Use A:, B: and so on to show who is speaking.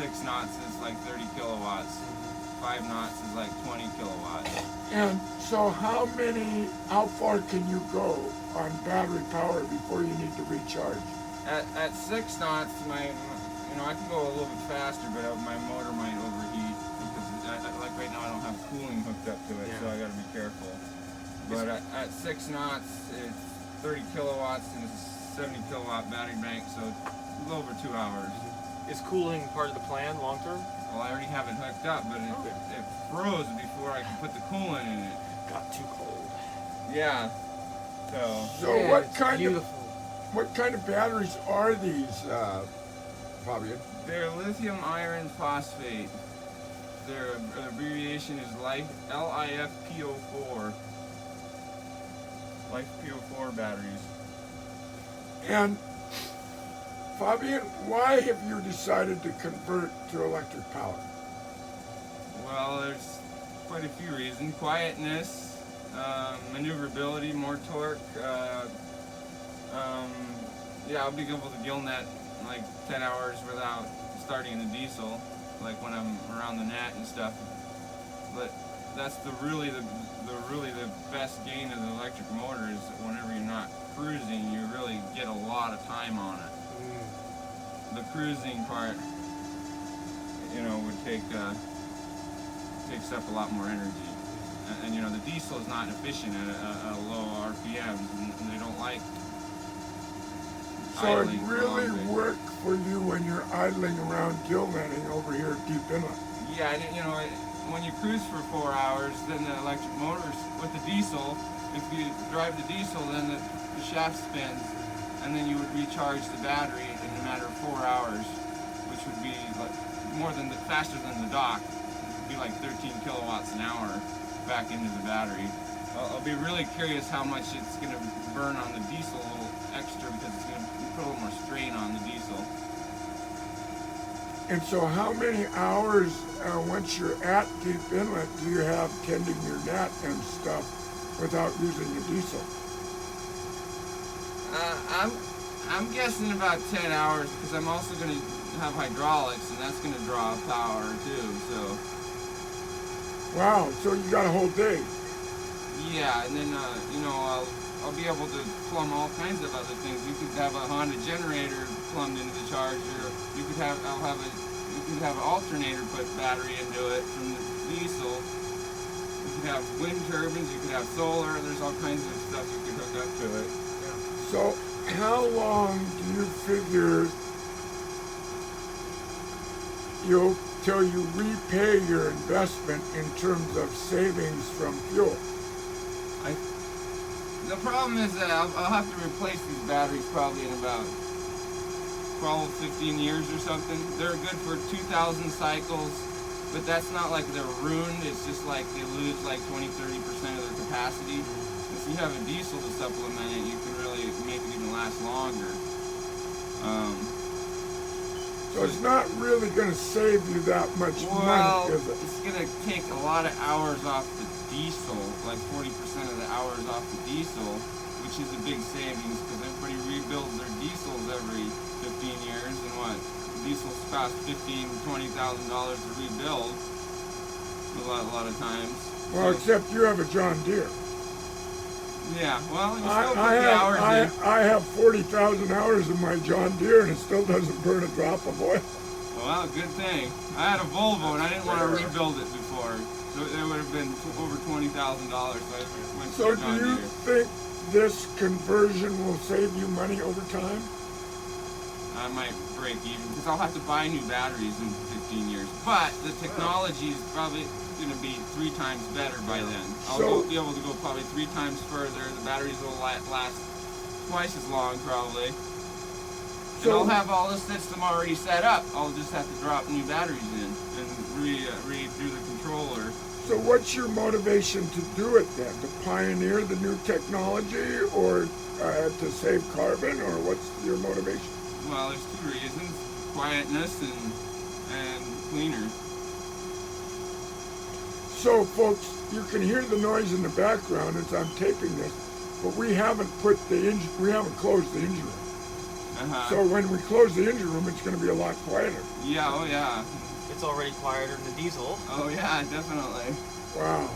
A: 6 knots is like 30 kilowatts. 5 knots is like 20 kilowatts.
B: And so how far can you go on battery power before you need to recharge?
A: At 6 knots, I can go a little bit faster, but my motor might overheat because like right now I don't have cooling hooked up to it, so I got to be careful. But at 6 knots, it's 30 kilowatts and it's a 70 kilowatt battery bank, so a little over 2 hours.
C: Is cooling part of the plan long term?
A: Well, I already have it hooked up, but it froze before I could put the coolant in it.
C: Got too cold.
A: Yeah.
B: So
C: Yeah,
B: what kind of batteries are these, Fabian?
A: They're lithium iron phosphate. Their abbreviation is LiFePO4. LiFePO4 batteries.
B: And Fabian, why have you decided to convert to electric power?
A: Well, there's quite a few reasons. Quietness, maneuverability, more torque. I'll be able to gill net like 10 hours without starting the diesel, like when I'm around the net and stuff. But that's the really the best gain of the electric motor is whenever you're not cruising, you really get a lot of time on it. The cruising part, would takes up a lot more energy, and the diesel is not efficient at a low RPMs, and they don't like.
B: So it really worked for you when you're idling around gill netting over here at Deep Inlet.
A: Yeah, when you cruise for 4 hours, then the electric motors with the diesel. If you drive the diesel, then the shaft spins, and then you would recharge the battery in a matter of 4 hours, which would be like faster than the dock. It'd be like 13 kilowatts an hour back into the battery. I'll be really curious how much it's going to burn on the diesel a little extra because it's going to put a little more strain on the diesel.
B: And so how many hours once you're at Deep Inlet do you have tending your net and stuff without using the diesel?
A: I'm guessing about 10 hours because I'm also going to have hydraulics and that's going to draw power too. So.
B: Wow! So you got a whole day.
A: Yeah, and then I'll be able to plumb all kinds of other things. You could have a Honda generator plumbed into the charger. You could have an alternator put battery into it from the diesel. You could have wind turbines. You could have solar. There's all kinds of stuff you could hook up to it.
B: So how long do you figure till you repay your investment in terms of savings from fuel?
A: The problem is that I'll have to replace these batteries probably in about 15 years or something. They're good for 2,000 cycles, but that's not like they're ruined. It's just like they lose like 20-30% of their capacity. If you have a diesel to supplement it, you can really make it even last longer.
B: So it's not really going to save you that much money, is it?
A: It's going to take a lot of hours off the diesel, like 40% of the hours off the diesel, which is a big savings because everybody rebuilds their diesels every 15 years, and diesels cost $15,000-$20,000 to rebuild a lot of times.
B: Well, except you have a John Deere.
A: Yeah, well, you still put the hours in.
B: I have 40,000 hours in my John Deere, and it still doesn't burn a drop of oil.
A: Well, good thing. I had a Volvo, and I didn't want to rebuild it before. So it would have been over $20,000.
B: So do you think this conversion will save you money over time?
A: I might break even because I'll have to buy new batteries in 15 years. But the technology is probably going to be 3 times better by then. I'll be able to go probably 3 times further. The batteries will last twice as long probably. And I'll have all the system already set up. I'll just have to drop new batteries in and redo the controller.
B: So what's your motivation to do it then? To pioneer the new technology, or to save carbon, or what's your motivation?
A: Well, there's 2 reasons: quietness and cleaner.
B: So, folks, you can hear the noise in the background as I'm taping this, but we haven't closed the engine room. So when we close the engine room, it's going to be a lot quieter.
A: Yeah, oh yeah.
C: It's already quieter than the diesel.
A: Oh yeah, definitely.
B: Wow.